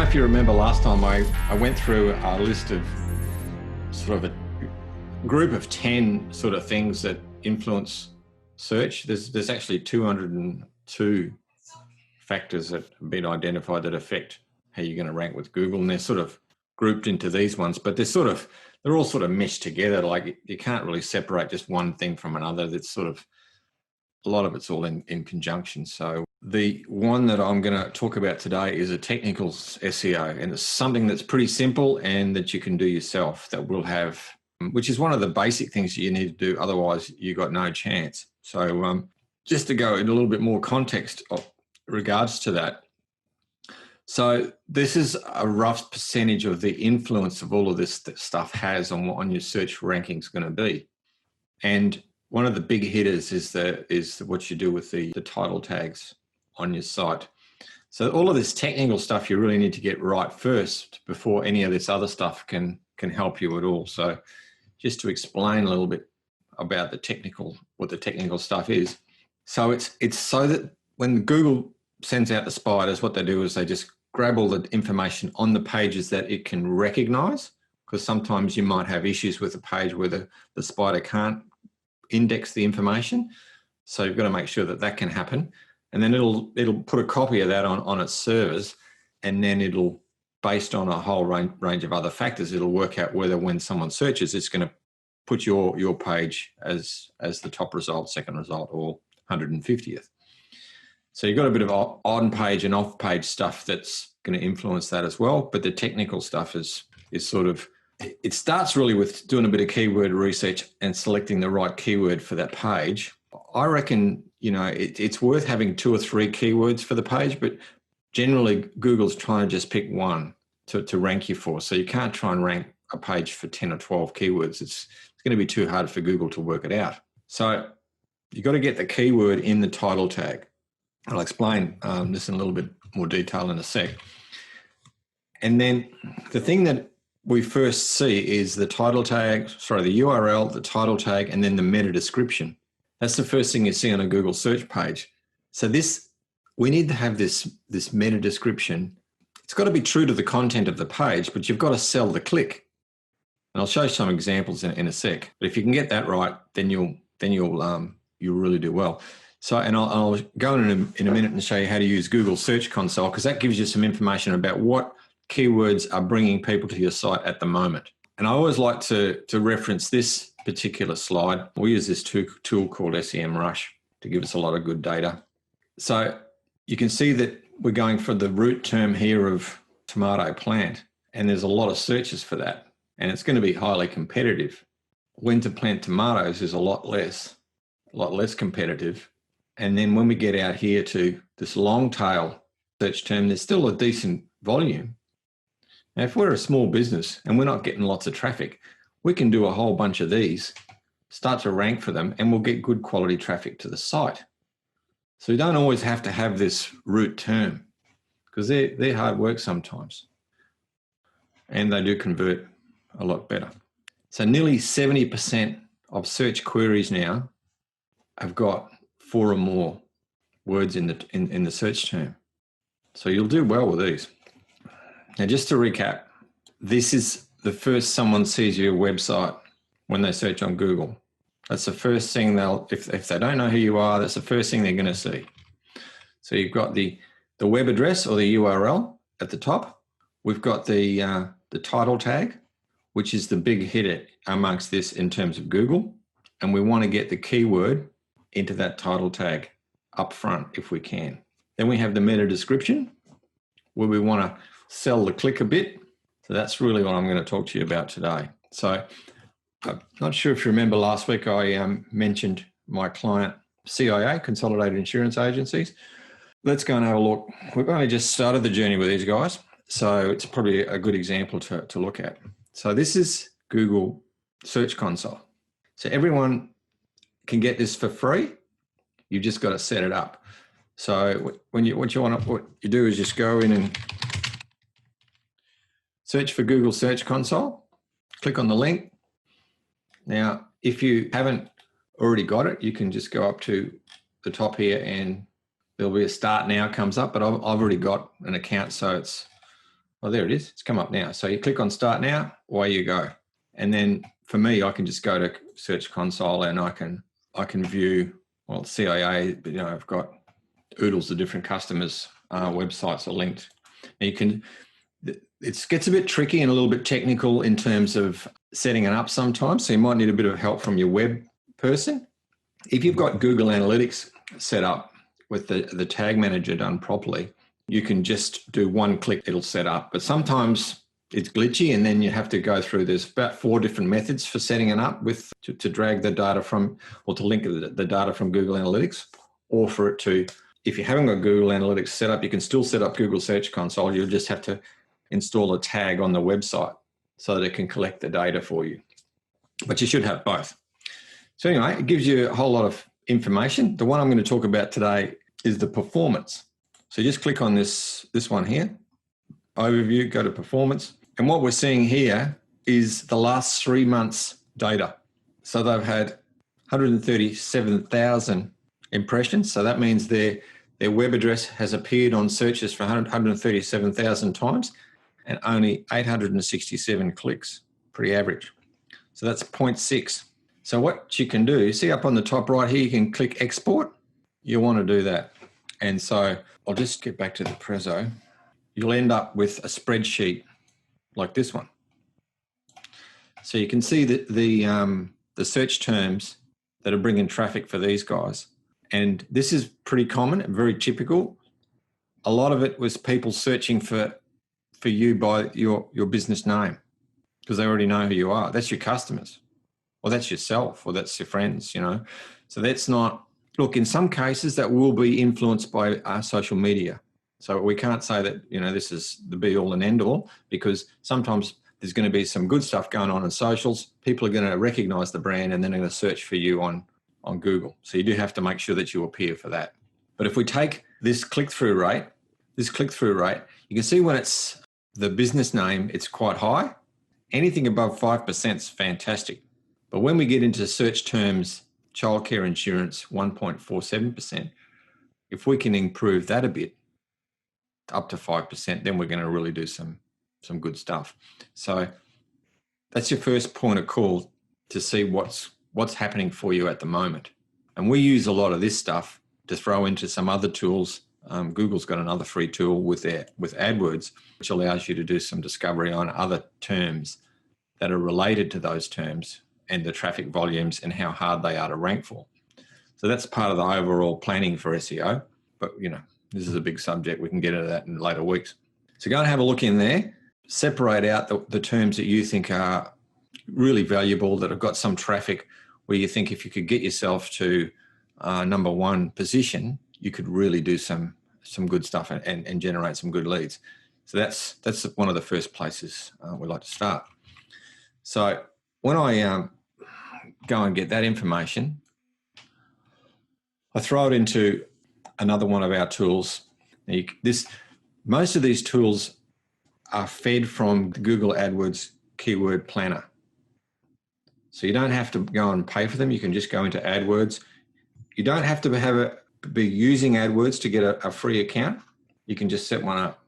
if you remember last time I went through a list of sort of a group of 10 sort of things that influence search. There's actually 202 factors that have been identified that affect how you're going to rank with Google, and they're sort of grouped into these ones, but they're all sort of meshed together. Like you can't really separate just one thing from another. That's sort of, a lot of it's all in conjunction. So the one that I'm going to talk about today is a technical SEO, and it's something that's pretty simple and that you can do yourself, that will have, which is one of the basic things you need to do. Otherwise you got no chance. So just to go in a little bit more context of regards to that. So this is a rough percentage of the influence of all of this stuff has on what your search ranking is going to be. And one of the big hitters is what you do with the title tags on your site. So all of this technical stuff you really need to get right first before any of this other stuff can help you at all. So just to explain a little bit about what the technical stuff is. So it's so that when Google sends out the spiders, what they do is they just grab all the information on the pages that it can recognize, because sometimes you might have issues with a page where the spider can't index the information. So you've got to make sure that can happen. And then it'll put a copy of that on its servers, and then it'll, based on a whole range of other factors, it'll work out whether when someone searches, it's going to put your page as the top result, second result, or 150th. So you've got a bit of on-page and off-page stuff that's going to influence that as well. But the technical stuff is sort of, it starts really with doing a bit of keyword research and selecting the right keyword for that page. I reckon, it's worth having 2 or 3 keywords for the page, but generally Google's trying to just pick one to rank you for. So you can't try and rank a page for 10 or 12 keywords. It's going to be too hard for Google to work it out. So you've got to get the keyword in the title tag. I'll explain this in a little bit more detail in a sec. And then the thing that we first see is the title tag, the URL, the title tag, and then the meta description. That's the first thing you see on a Google search page. So we need to have this meta description. It's got to be true to the content of the page, but you've got to sell the click. And I'll show you some examples in a sec. But if you can get that right, then you'll really do well. So, and I'll go in a minute and show you how to use Google Search Console, because that gives you some information about what keywords are bringing people to your site at the moment. And I always like to reference this particular slide. We use this tool called SEMrush to give us a lot of good data. So you can see that we're going for the root term here of tomato plant, and there's a lot of searches for that, and it's going to be highly competitive. When to plant tomatoes is a lot less competitive. And then when we get out here to this long tail search term, there's still a decent volume. Now, if we're a small business and we're not getting lots of traffic, we can do a whole bunch of these, start to rank for them, and we'll get good quality traffic to the site. So you don't always have to have this root term, because they're hard work sometimes. And they do convert a lot better. So nearly 70% of search queries now have got 4 or more words in the search term. So you'll do well with these. Now, just to recap, this is the first someone sees your website when they search on Google. That's the first thing if they don't know who you are, that's the first thing they're going to see. So you've got the web address or the URL at the top. We've got the title tag, which is the big hitter amongst this in terms of Google. And we want to get the keyword into that title tag up front if we can. Then we have the meta description, where we want to sell the click a bit. So that's really what I'm going to talk to you about today. So I'm not sure if you remember last week I mentioned my client CIA, Consolidated Insurance Agencies. Let's go and have a look. We've only just started the journey with these guys, so it's probably a good example to look at. So this is Google Search Console. So everyone can get this for free. You've just got to set it up. So what you do is just go in and search for Google Search Console, click on the link. Now, if you haven't already got it, you can just go up to the top here and there'll be a start now comes up, but I've already got an account, so Oh, there it is. It's come up now. So you click on Start Now, away you go. And then for me, I can just go to Search Console and I can view, well, CIA, but I've got oodles of different customers' websites are linked. Now you can, it gets a bit tricky and a little bit technical in terms of setting it up sometimes. So you might need a bit of help from your web person. If you've got Google Analytics set up with the tag manager done properly, you can just do one click, it'll set up. But sometimes it's glitchy and then you have to go through, there's about 4 different methods for setting it up to drag the data from, or to link the data from Google Analytics, or for it to, if you haven't got Google Analytics set up, you can still set up Google Search Console. You'll just have to install a tag on the website so that it can collect the data for you. But you should have both. So anyway, it gives you a whole lot of information. The one I'm going to talk about today is the performance. So just click on this one here, overview, go to performance. And what we're seeing here is the last 3 months data. So they've had 137,000 impressions. So that means their web address has appeared on searches for 137,000 times and only 867 clicks, pretty average. So that's 0.6. So what you can do, you see up on the top right here, you can click export. You want to do that. And so I'll just get back to the Prezzo. You'll end up with a spreadsheet like this one. So you can see that the search terms that are bringing traffic for these guys. And this is pretty common and very typical. A lot of it was people searching for you by your business name because they already know who you are. That's your customers, or that's yourself, or that's your friends, So that's not, look, in some cases that will be influenced by our social media. So we can't say that, this is the be all and end all, because sometimes there's going to be some good stuff going on in socials. People are going to recognize the brand and then they're going to search for you on Google. So you do have to make sure that you appear for that. But if we take this click-through rate, you can see when it's the business name, it's quite high. Anything above 5% is fantastic. But when we get into search terms, childcare insurance, 1.47%, if we can improve that a bit, up to 5%, then we're going to really do some good stuff. So that's your first point of call to see what's happening for you at the moment. And we use a lot of this stuff to throw into some other tools. Google's got another free tool with AdWords, which allows you to do some discovery on other terms that are related to those terms and the traffic volumes and how hard they are to rank for. So that's part of the overall planning for SEO. But, this is a big subject. We can get into that in later weeks. So go and have a look in there. Separate out the terms that you think are really valuable, that have got some traffic, where you think if you could get yourself to number 1 position, you could really do some good stuff and generate some good leads. So that's one of the first places we like to start. So when I go and get that information, I throw it into another one of our tools. Most of these tools are fed from the Google AdWords Keyword Planner. So you don't have to go and pay for them. You can just go into AdWords. You don't have to be using AdWords to get a free account. You can just set one up.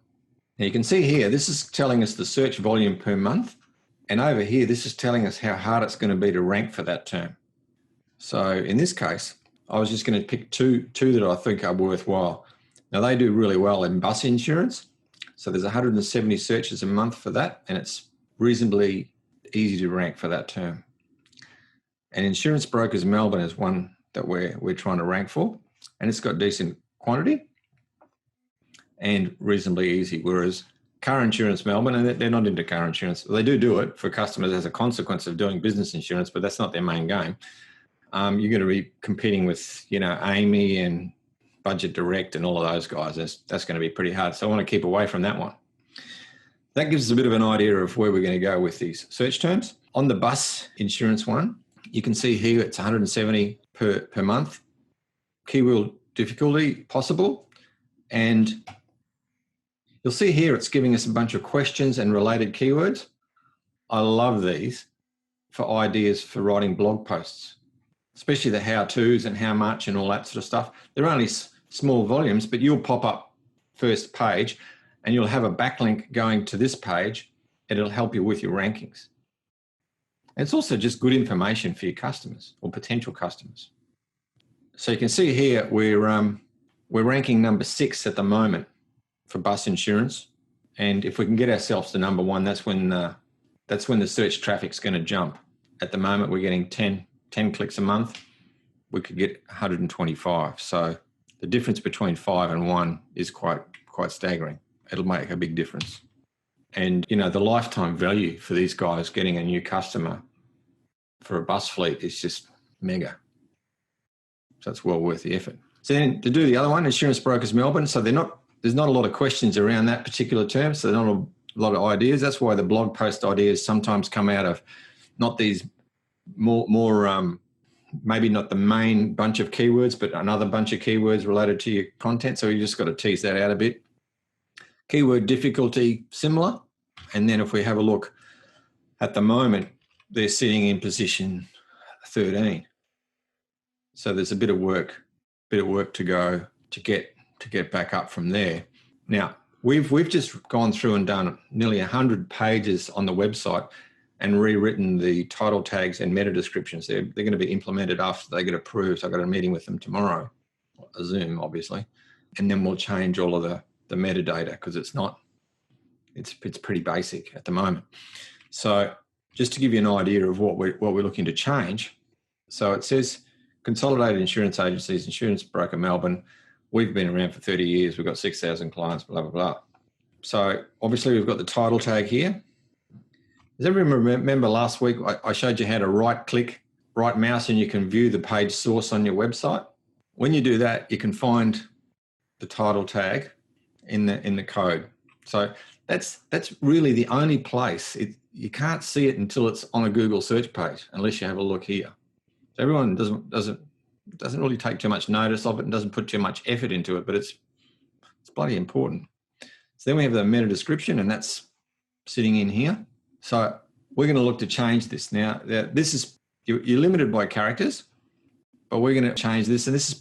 Now you can see here, this is telling us the search volume per month. And over here, this is telling us how hard it's going to be to rank for that term. So in this case, I was just going to pick two that I think are worthwhile. Now they do really well in bus insurance. So there's 170 searches a month for that, and it's reasonably easy to rank for that term. And Insurance Brokers Melbourne is one that we're trying to rank for, and it's got decent quantity and reasonably easy. Whereas Car Insurance Melbourne, and they're not into car insurance. They do it for customers as a consequence of doing business insurance, but that's not their main game. You're going to be competing with, Amy and Budget Direct and all of those guys. That's going to be pretty hard. So I want to keep away from that one. That gives us a bit of an idea of where we're going to go with these search terms. On the bus insurance one, you can see here it's 170 per month. Keyword difficulty possible. And you'll see here it's giving us a bunch of questions and related keywords. I love these for ideas for writing blog posts, especially the how-tos and how much and all that sort of stuff. They're only small volumes, but you'll pop up first page and you'll have a backlink going to this page, and it'll help you with your rankings. It's also just good information for your customers or potential customers. So you can see here we're ranking number 6 at the moment for bus insurance, and if we can get ourselves to number 1, that's when the search traffic's going to jump. At the moment, we're getting 10 clicks a month. We could get 125. So the difference between 5 and 1 is quite staggering. It'll make a big difference. And, you know, the lifetime value for these guys getting a new customer for a bus fleet is just mega. So it's well worth the effort. So then to do the other one, Insurance Brokers Melbourne, so there's not a lot of questions around that particular term, so there's not a lot of ideas. That's why the blog post ideas sometimes come out of not these more maybe not the main bunch of keywords, but another bunch of keywords related to your content. So you just got to tease that out a bit. Keyword difficulty, similar. And then if we have a look at the moment, they're sitting in position 13. So there's a bit of work to go to get back up from there. Now, we've just gone through and done nearly 100 pages on the website and rewritten the title tags and meta descriptions. They're going to be implemented after they get approved. So I've got a meeting with them tomorrow, a Zoom, obviously. And then we'll change all of the metadata because it's pretty basic at the moment. So just to give you an idea of what we're looking to change. So it says Consolidated Insurance Agencies, Insurance Broker Melbourne. We've been around for 30 years. We've got 6,000 clients, blah, blah, blah. So obviously we've got the title tag here. Does everyone remember last week I showed you how to right-click, right mouse, and you can view the page source on your website? When you do that, you can find the title tag in the code. So that's really the only place. You can't see it until it's on a Google search page, unless you have a look here. So everyone doesn't really take too much notice of it and doesn't put too much effort into it, but it's bloody important. So then we have the meta description, and that's sitting in here. So we're going to look to change this now. This is you're limited by characters, but we're going to change this, and this is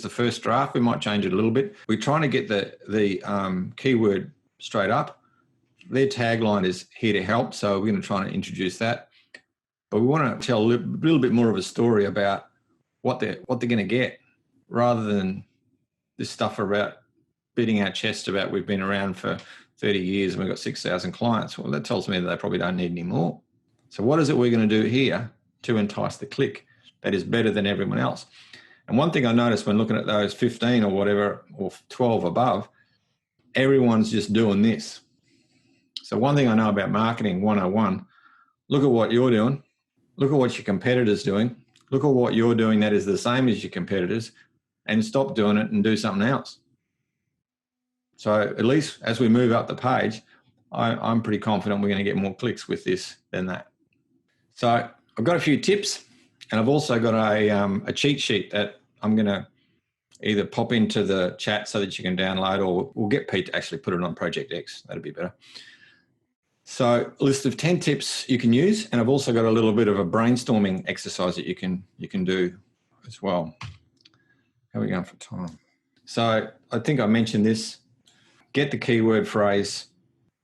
the first draft. We might change it a little bit. We're trying to get the keyword straight up. Their tagline is here to help, so we're going to try and introduce that. But we want to tell a little bit more of a story about what they're going to get, rather than this stuff about beating our chest about we've been around for 30 years and we've got 6,000 clients. Well, that tells me that they probably don't need any more. So what is it we're going to do here to entice the click that is better than everyone else? And one thing I noticed when looking at those 15 or whatever, or 12 above, everyone's just doing this. So one thing I know about marketing 101, look at what you're doing. Look at what your competitor's doing. Look at what you're doing that is the same as your competitors, and stop doing it and do something else. So at least as we move up the page, I'm pretty confident we're going to get more clicks with this than that. So I've got a few tips, and I've also got a cheat sheet that I'm going to either pop into the chat so that you can download, or we'll get Pete to actually put it on Project X. That'd be better. So a list of 10 tips you can use, and I've also got a little bit of a brainstorming exercise that you can do as well. How are we going for time? So I think I mentioned this. Get the keyword phrase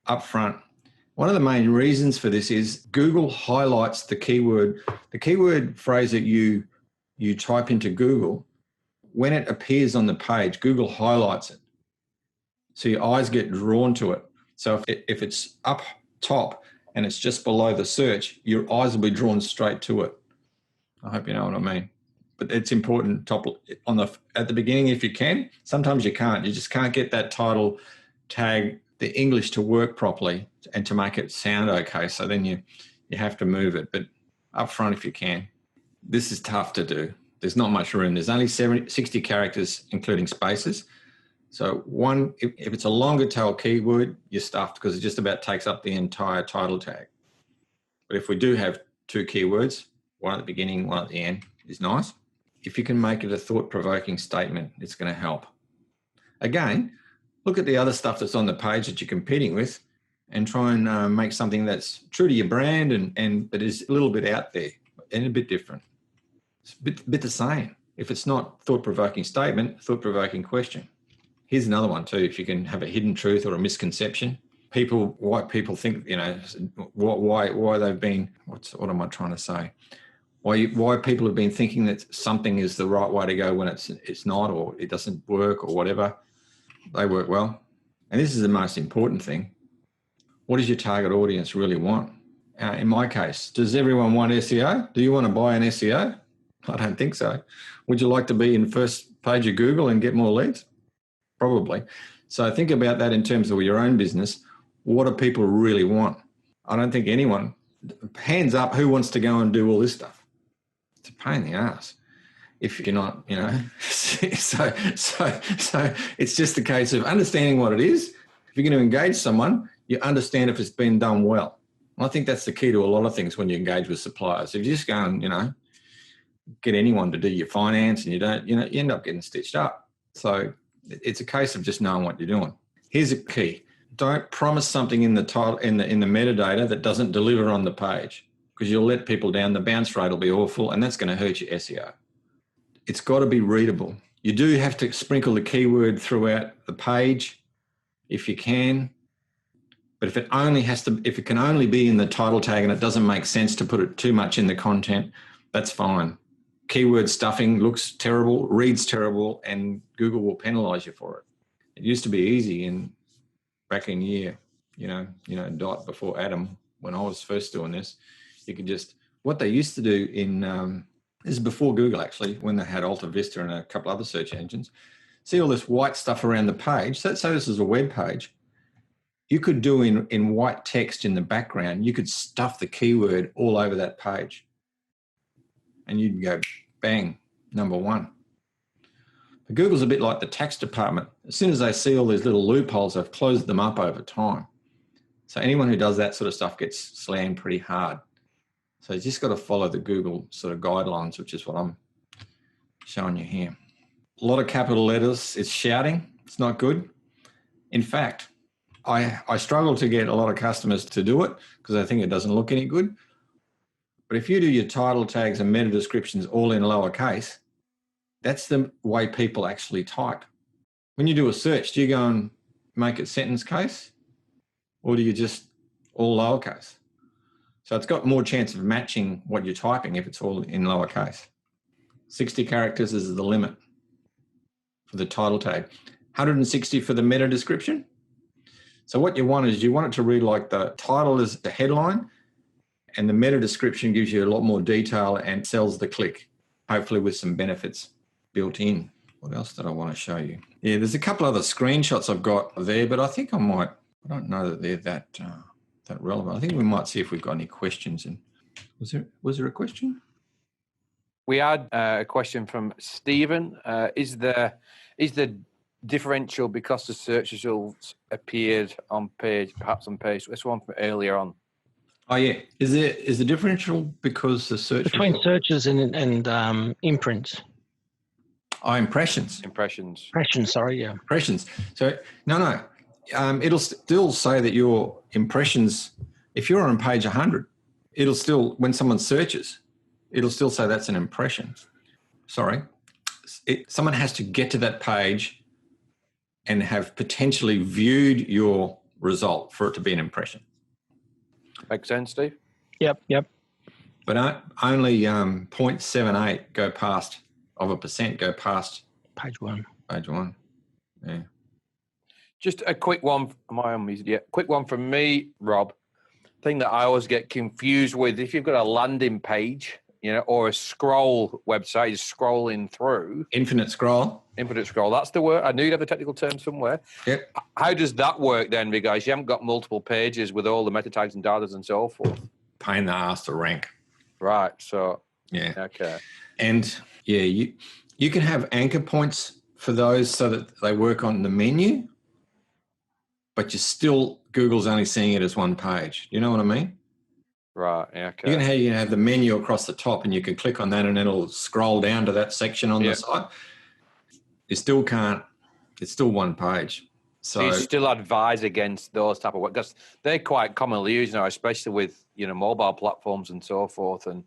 up front. One of the main reasons for this is Google highlights the keyword phrase that you type into Google. When it appears on the page, Google highlights it. So your eyes get drawn to it. So if it's up top and it's just below the search, your eyes will be drawn straight to it. I hope you know what I mean. But it's important at the beginning if you can. Sometimes you can't. You just can't get that title tag, the English, to work properly and to make it sound okay. So then you have to move it. But up front if you can. This is tough to do. There's not much room. There's only 60 characters, including spaces. So if it's a longer tail keyword, you're stuffed because it just about takes up the entire title tag. But if we do have 2 keywords, one at the beginning, one at the end, is nice. If you can make it a thought-provoking statement, it's going to help. Again, look at the other stuff that's on the page that you're competing with and try and make something that's true to your brand and but is a little bit out there and a bit different. It's a bit the same. If it's not thought-provoking statement, thought-provoking question. Here's another one too. If you can have a hidden truth or a misconception, why people think, why they've been, what am I trying to say? Why people have been thinking that something is the right way to go when it's not, or it doesn't work or whatever. They work well. And this is the most important thing. What does your target audience really want? In my case, does everyone want SEO? Do you want to buy an SEO? I don't think so. Would you like to be in the first page of Google and get more leads? Probably. So think about that in terms of your own business. What do people really want? I don't think anyone, hands up, who wants to go and do all this stuff? It's a pain in the ass if you're not, so it's just a case of understanding what it is. If you're going to engage someone, you understand if it's been done well. And I think that's the key to a lot of things when you engage with suppliers. If you just go and, get anyone to do your finance and you don't, you end up getting stitched up. So it's a case of just knowing what you're doing. Here's a key. Don't promise something in the title, in the metadata that doesn't deliver on the page, because you'll let people down. The bounce rate will be awful, and that's going to hurt your SEO. It's got to be readable. You do have to sprinkle the keyword throughout the page if you can, but if it can only be in the title tag and it doesn't make sense to put it too much in the content, that's fine. Keyword stuffing looks terrible, reads terrible, and Google will penalize you for it. It used to be easy back in year, dot before Adam, when I was first doing this. You could just, what they used to do this is before Google actually, when they had Alta Vista and a couple other search engines, see all this white stuff around the page. So this is a web page. You could do in white text in the background, you could stuff the keyword all over that page. And you'd go, bang, number one. But Google's a bit like the tax department. As soon as they see all these little loopholes, they've closed them up over time. So anyone who does that sort of stuff gets slammed pretty hard. So you just got to follow the Google sort of guidelines, which is what I'm showing you here. A lot of capital letters. It's shouting. It's not good. In fact, I struggle to get a lot of customers to do it because I think it doesn't look any good. But if you do your title tags and meta descriptions all in lowercase, that's the way people actually type. When you do a search, do you go and make it sentence case, or do you just all lowercase? So it's got more chance of matching what you're typing if it's all in lowercase. 60 characters is the limit for the title tag. 160 for the meta description. So what you want is it to read like the title is the headline, and the meta description gives you a lot more detail and sells the click, hopefully with some benefits built in. What else did I want to show you? Yeah, there's a couple other screenshots I've got there, but I think I don't know that they're that relevant. I think we might see if we've got any questions. And was there a question? We had a question from Stephen. Is the differential because the search results appeared on page, perhaps on page, this one from earlier on? Oh yeah, is the differential because the search between searches and imprints? Oh, impressions. Impressions. Sorry, yeah. Impressions. So no. It'll still say that your impressions, if you're on page 100, it'll still, when someone searches, it'll still say that's an impression. Sorry. Someone has to get to that page and have potentially viewed your result for it to be an impression. Makes sense, Steve? Yep. But only 0.78% go past page one. Yeah. Just a quick one. Am I on music yet? Quick one from me, Rob. Thing that I always get confused with, if you've got a landing page, or a scroll website, is scrolling through. Infinite scroll. That's the word. I knew you'd have a technical term somewhere. Yep. How does that work then? Because you haven't got multiple pages with all the meta tags and data and so forth. Pain in the ass to rank. Right. So. Yeah. Okay. And yeah, you can have anchor points for those so that they work on the menu, but Google's only seeing it as one page. You know what I mean? Right. Yeah. Okay. You can have the menu across the top, and you can click on that, and it'll scroll down to that section on the site. You still can't. It's still one page. So you still advise against those type of work because they're quite commonly used now, especially with mobile platforms and so forth, and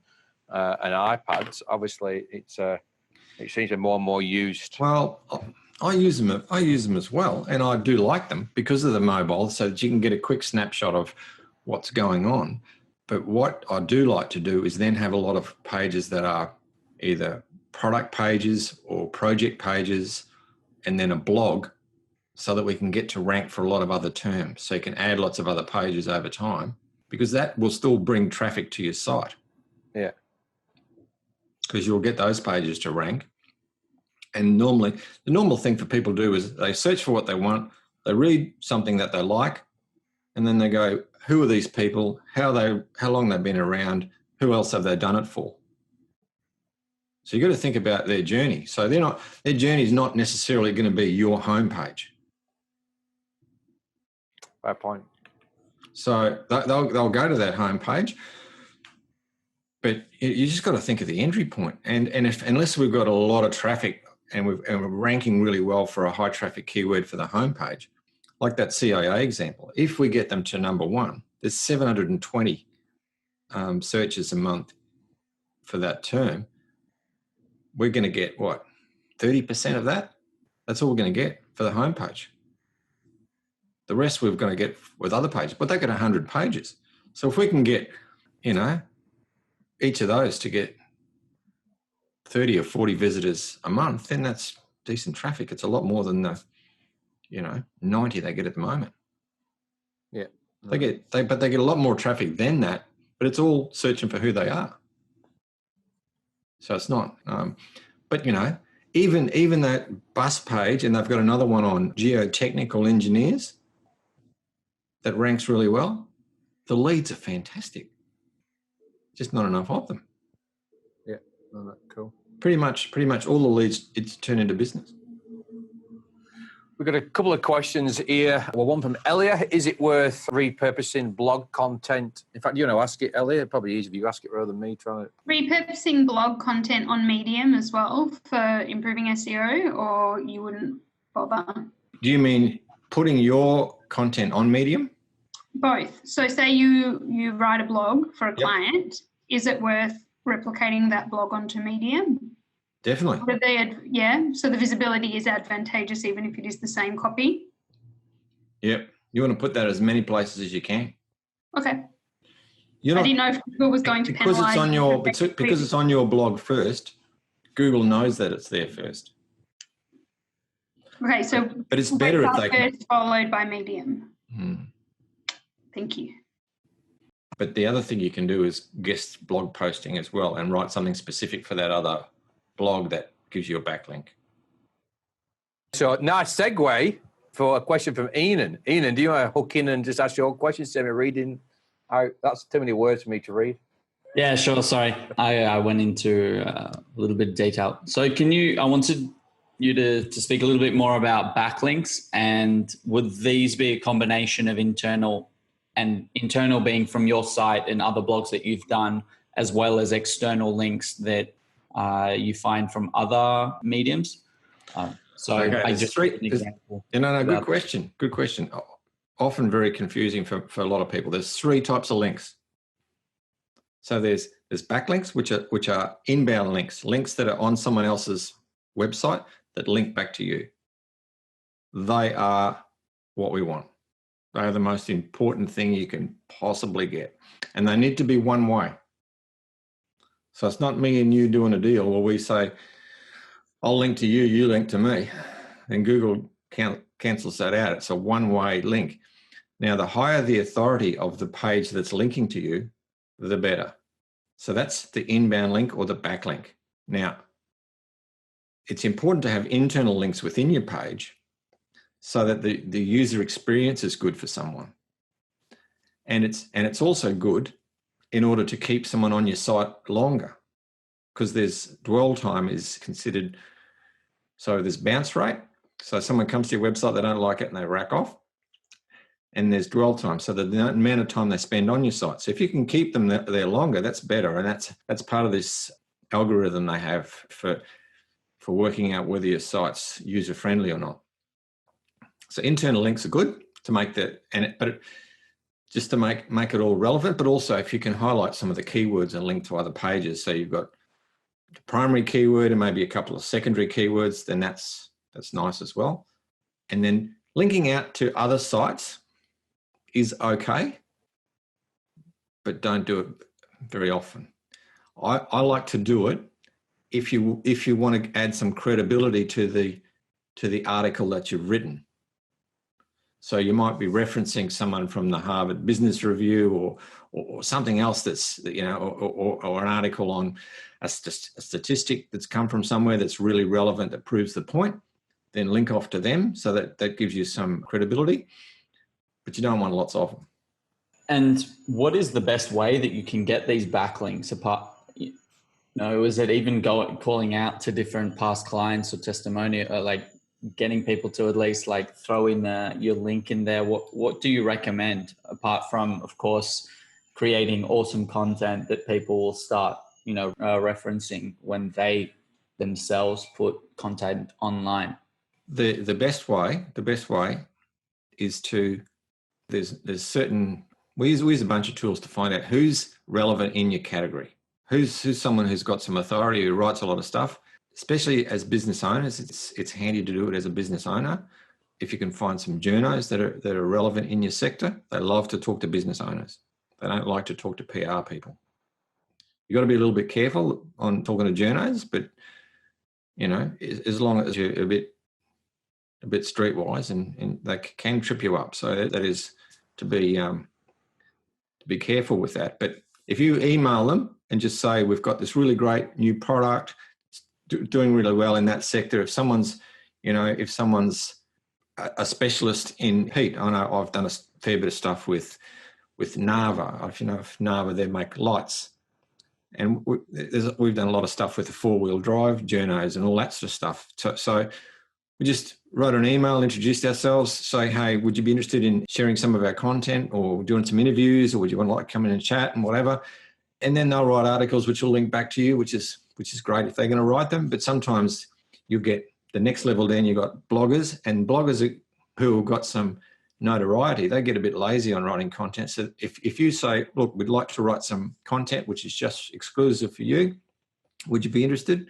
iPads. Obviously, it seems to be more and more used. Well, I use them as well, and I do like them because of the mobile, so that you can get a quick snapshot of what's going on. But what I do like to do is then have a lot of pages that are either product pages or project pages, and then a blog, so that we can get to rank for a lot of other terms. So you can add lots of other pages over time, because that will still bring traffic to your site. Yeah. Because you'll get those pages to rank. And normally, the normal thing for people to do is they search for what they want, they read something that they like, and then they go, who are these people? How long they've been around? Who else have they done it for? So you've got to think about their journey. So their journey is not necessarily going to be your homepage. Fair point. So they'll go to that homepage, but you just got to think of the entry point. And unless we've got a lot of traffic and we're ranking really well for a high traffic keyword for the homepage, like that CIA example, if we get them to number one, there's 720 searches a month for that term. We're going to get what, 30% of that? That's all we're going to get for the homepage. The rest we're going to get with other pages, but they've got 100 pages. So if we can get, each of those to get 30 or 40 visitors a month, then that's decent traffic. It's a lot more than the, 90 they get at the moment. Yeah. They get a lot more traffic than that, but it's all searching for who they are. So it's not, but even that bus page, and they've got another one on geotechnical engineers that ranks really well. The leads are fantastic. Just not enough of them. Yeah, cool. Pretty much all the leads, it's turned into business. We've got a couple of questions here. Well, one from Elia. Is it worth repurposing blog content? In fact, ask it, Elia. Probably easier if you ask it rather than me trying to. Repurposing blog content on Medium as well for improving SEO, or you wouldn't bother? Do you mean putting your content on Medium? Both. So say you write a blog for a client. Is it worth replicating that blog onto Medium? Definitely. So the visibility is advantageous even if it is the same copy? Yep. You want to put that as many places as you can. Okay. I didn't know if Google was going to penalise. Because it's on your blog first, Google knows that it's there first. Okay, so but it's better if they first followed by Medium. Thank you. But the other thing you can do is guest blog posting as well, and write something specific for that other blog that gives you a backlink. So nice segue for a question from Enid. Enid, do you want to hook in and just ask your question instead of reading out? That's too many words for me to read. Yeah, sure. Sorry, I went into a little bit of detail. So I wanted you to speak a little bit more about backlinks, and would these be a combination of internal being from your site and other blogs that you've done, as well as external links that you find from other mediums? Good question. Good question. Often very confusing for a lot of people. There's three types of links. So there's backlinks, which are inbound links that are on someone else's website that link back to you. They are what we want. They are the most important thing you can possibly get. And they need to be one way. So it's not me and you doing a deal where we say, I'll link to you, you link to me. And Google cancels that out. It's a one-way link. Now, the higher the authority of the page that's linking to you, the better. So that's the inbound link or the backlink. Now, it's important to have internal links within your page so that the user experience is good for someone. And it's also good in order to keep someone on your site longer, because there's dwell time is considered. So there's bounce rate. So someone comes to your website, they don't like it and they rack off. And there's dwell time. So the amount of time they spend on your site. So if you can keep them there longer, that's better. And that's part of this algorithm they have for working out whether your site's user friendly or not. So internal links are good to make that, just to make it all relevant, but also if you can highlight some of the keywords and link to other pages. So you've got the primary keyword and maybe a couple of secondary keywords, then that's That's nice as well. And then linking out to other sites is okay, but don't do it very often. I like to do it if you want to add some credibility to the article that you've written. So you might be referencing someone from the Harvard Business Review or something else that's, you know, or an article on a statistic that's come from somewhere that's really relevant that proves the point. Then link off to them, so that gives you some credibility, but you don't want lots of them. And what is the best way that you can get these backlinks apart? You know, is it even calling out to different past clients or testimonial, or like getting people to at least like throw in your link in there? What do you recommend, apart from, of course, creating awesome content that people will start, you know, referencing when they themselves put content online? The best way is to there's certain we use a bunch of tools to find out who's relevant in your category, who's someone who's got some authority, who writes a lot of stuff. Especially as business owners, it's handy to do it as a business owner. If you can find some journos that are relevant in your sector, they love to talk to business owners. They don't like to talk to PR people. You've got to be a little bit careful on talking to journos, but you know, as long as you're a bit streetwise, and they can trip you up. So that is to be careful with that. But if you email them and just say, we've got this really great new product, doing really well in that sector. If someone's a specialist in heat, I know I've done a fair bit of stuff with Nava. If you know, if Nava, they make lights, and we've done a lot of stuff with the 4-wheel drive journos and all that sort of stuff. So we just wrote an email, introduced ourselves, say, hey, would you be interested in sharing some of our content or doing some interviews, or would you want to like come in and chat and whatever? And then they'll write articles which will link back to you, which is great if they're going to write them. But sometimes you get the next level down, you've got bloggers, and bloggers who have got some notoriety, they get a bit lazy on writing content. So if you say, look, we'd like to write some content which is just exclusive for you, would you be interested?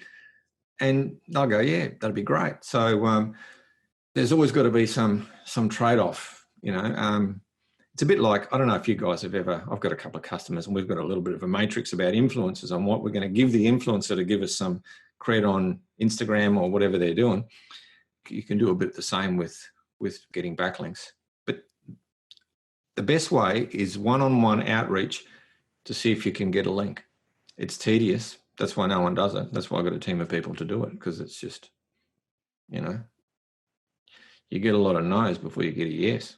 And they'll go, yeah, that'd be great. So there's always got to be some trade-off, you know. It's a bit like, I don't know if you guys have ever, I've got a couple of customers and we've got a little bit of a matrix about influencers on what we're going to give the influencer to give us some cred on Instagram or whatever they're doing. You can do a bit the same with getting backlinks. But the best way is one-on-one outreach to see if you can get a link. It's tedious. That's why no one does it. That's why I've got a team of people to do it, because it's just, you know, you get a lot of no's before you get a yes.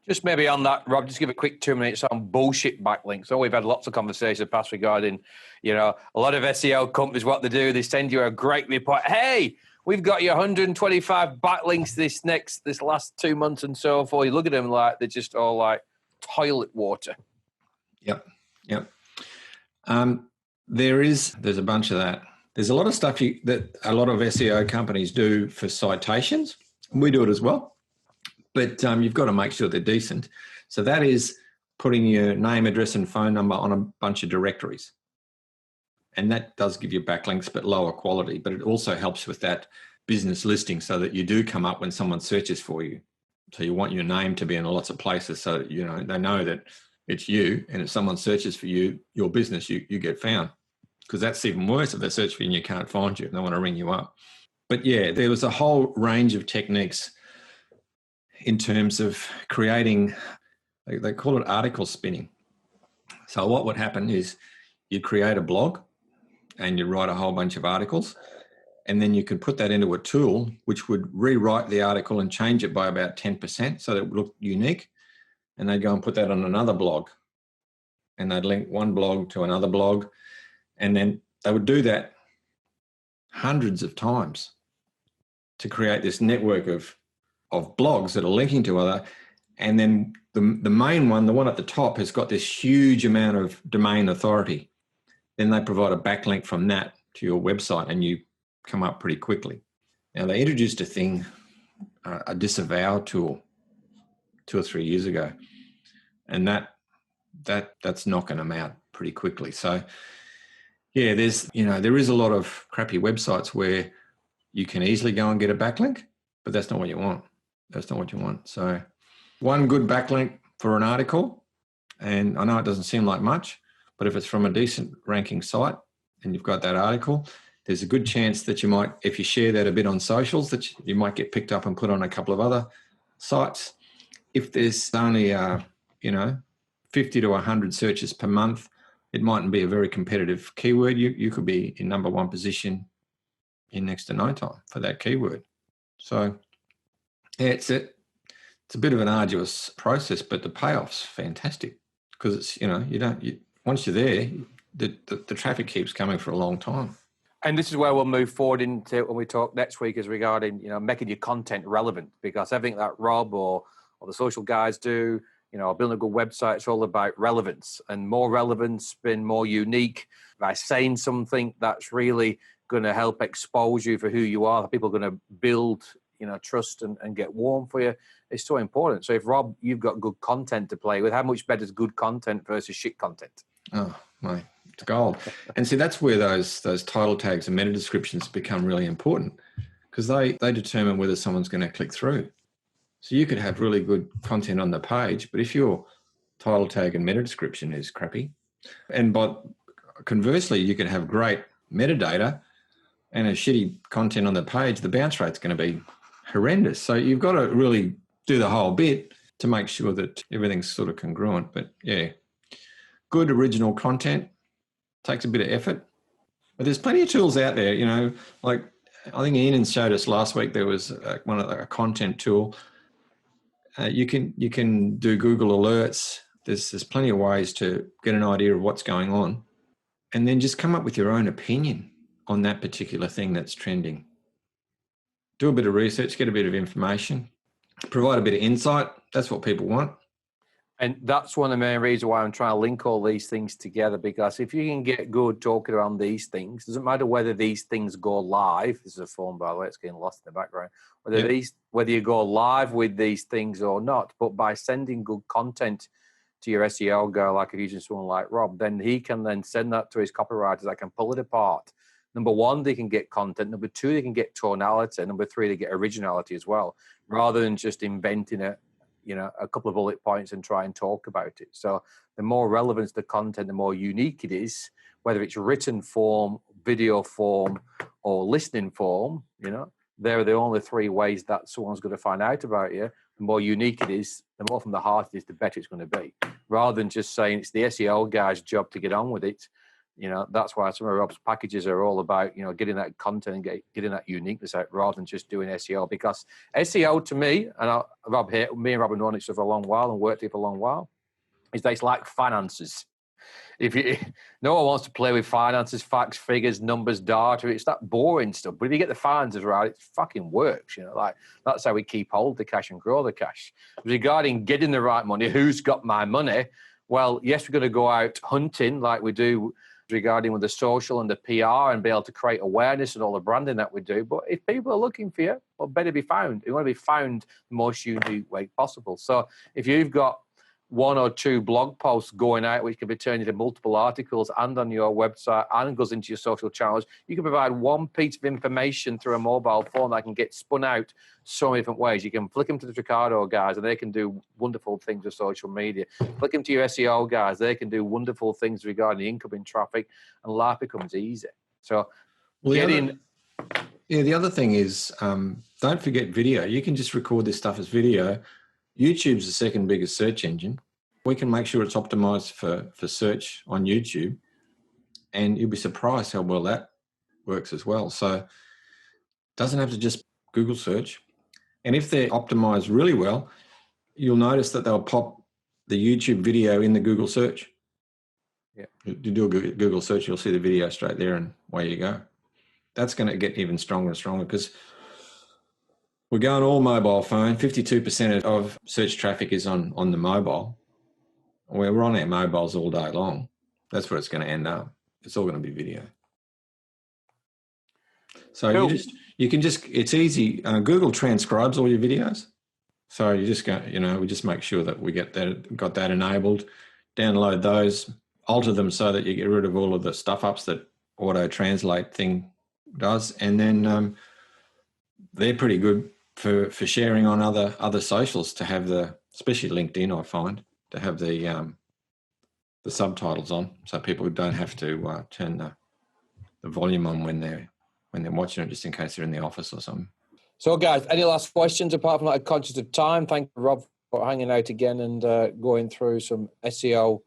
Just maybe on that, Rob, just give a quick 2 minutes on bullshit backlinks. So we've had lots of conversations in the past regarding, you know, a lot of SEO companies, what they do, they send you a great report. Hey, we've got you 125 backlinks this last 2 months and so forth. You look at them like they're just all like toilet water. Yep. There's a bunch of that. There's a lot of stuff that a lot of SEO companies do for citations. We do it as well. But you've got to make sure they're decent. So that is putting your name, address, and phone number on a bunch of directories. And that does give you backlinks, but lower quality. But it also helps with that business listing so that you do come up when someone searches for you. So you want your name to be in lots of places so that, you know, they know that it's you. And if someone searches for you, your business, you get found. Because that's even worse if they search for you and you can't find you and they want to ring you up. But yeah, there was a whole range of techniques in terms of creating, they call it article spinning. So what would happen is you create a blog and you write a whole bunch of articles, and then you could put that into a tool which would rewrite the article and change it by about 10% so that it would look unique. And they'd go and put that on another blog, and they'd link one blog to another blog. And then they would do that hundreds of times to create this network of blogs that are linking to other. And then the main one, the one at the top, has got this huge amount of domain authority. Then they provide a backlink from that to your website and you come up pretty quickly. Now, they introduced a thing, a disavow tool 2 or 3 years ago, and that's knocking them out pretty quickly. So yeah, there is a lot of crappy websites where you can easily go and get a backlink, but that's not what you want. That's not what you want. So one good backlink for an article, and I know it doesn't seem like much, but if it's from a decent ranking site and you've got that article, there's a good chance that you might, if you share that a bit on socials, that you might get picked up and put on a couple of other sites. If there's only, 50 to 100 searches per month, it mightn't be a very competitive keyword. You could be in number one position in next to no time for that keyword. So yeah, it's a bit of an arduous process, but the payoff's fantastic because it's, once you're there, the traffic keeps coming for a long time. And this is where we'll move forward into when we talk next week is regarding, making your content relevant, because everything that Rob or the social guys do, building a good website, it's all about relevance, and more relevance, being more unique by saying something that's really going to help expose you for who you are. People are going to build, trust and get warm for you. It's so important. So if Rob, you've got good content to play with, how much better is good content versus shit content? Oh, mate, it's gold. And see, that's where those title tags and meta descriptions become really important, because they determine whether someone's going to click through. So you could have really good content on the page, but if your title tag and meta description is crappy, but conversely, you could have great metadata and a shitty content on the page, the bounce rate's going to be horrendous. So you've got to really do the whole bit to make sure that everything's sort of congruent. But yeah, good original content takes a bit of effort, but there's plenty of tools out there, like I think Enid showed us last week, there was a content tool. You can do Google Alerts. There's plenty of ways to get an idea of what's going on, and then just come up with your own opinion on that particular thing that's trending. Do a bit of research, get a bit of information, provide a bit of insight. That's what people want. And that's one of the main reasons why I'm trying to link all these things together, because if you can get good talking around these things, doesn't matter whether these things go live. This is a phone, by the way, it's getting lost in the background. Whether you go live with these things or not, but by sending good content to your SEO guy, like if you're using someone like Rob, then he can then send that to his copywriters that can pull it apart. Number one, they can get content. Number two, they can get tonality. Number three, they get originality as well, rather than just inventing a couple of bullet points and try and talk about it. So the more relevance the content, the more unique it is, whether it's written form, video form, or listening form, they're the only three ways that someone's going to find out about you. The more unique it is, the more from the heart it is, the better it's going to be. Rather than just saying it's the SEO guy's job to get on with it. That's why some of Rob's packages are all about, getting that content and getting that uniqueness out rather than just doing SEO. Because SEO to me, and me and Rob have known each other for a long while and worked here for a long while, is that it's like finances. No one wants to play with finances, facts, figures, numbers, data. It's that boring stuff. But if you get the finances right, it fucking works. That's how we keep hold of the cash and grow the cash. Regarding getting the right money, who's got my money? Well, yes, we're going to go out hunting like we do regarding with the social and the PR and be able to create awareness and all the branding that we do. But if people are looking for you, well, better be found. You want to be found the most unique way possible. So if you've got one or two blog posts going out, which can be turned into multiple articles and on your website and goes into your social channels, you can provide one piece of information through a mobile phone that can get spun out so many different ways. You can flick them to the Tricardo guys and they can do wonderful things with social media. Flick them to your SEO guys, they can do wonderful things regarding the incoming traffic, and life becomes easy. So the other thing is, don't forget video. You can just record this stuff as video. YouTube's the second biggest search engine. We can make sure it's optimized for search on YouTube, and you'll be surprised how well that works as well. So it doesn't have to just Google search. And if they're optimized really well, you'll notice that they'll pop the YouTube video in the Google search. Yeah. You do a Google search, you'll see the video straight there, and away you go. That's going to get even stronger and stronger because we're going all mobile phone. 52% of search traffic is on the mobile. We're on our mobiles all day long. That's where it's going to end up. It's all going to be video. So cool. it's easy. Google transcribes all your videos. So you just go, we just make sure that we got that enabled, download those, alter them so that you get rid of all of the stuff ups that auto translate thing does. And then they're pretty good for sharing on other socials, to have especially LinkedIn, I find, to have the subtitles on, so people don't have to turn the volume on when they're watching it, just in case they're in the office or something. So, guys, any last questions apart from that? Conscious of time, thank you, Rob, for hanging out again and going through some SEO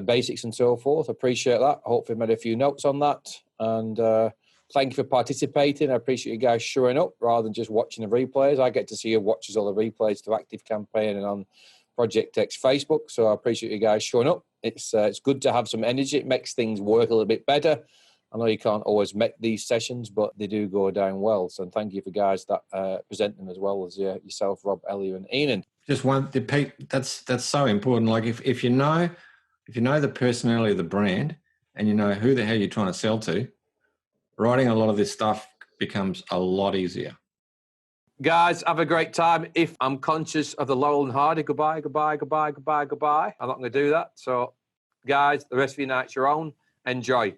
basics and so forth. Appreciate that. Hopefully, made a few notes on that. And thank you for participating. I appreciate you guys showing up rather than just watching the replays. I get to see who watches all the replays to Active Campaign and on Project X Facebook. So I appreciate you guys showing up. It's good to have some energy. It makes things work a little bit better. I know you can't always make these sessions, but they do go down well. So thank you for guys that present them, as well as yourself, Rob, Ellie, and Enid. Just one, that's so important. Like if you know the personality of the brand and you know who the hell you're trying to sell to, writing a lot of this stuff becomes a lot easier. Guys, have a great time. If I'm conscious of the Laurel and Hardy, goodbye, goodbye, goodbye, goodbye, goodbye. I'm not going to do that. So, guys, the rest of your night's your own. Enjoy.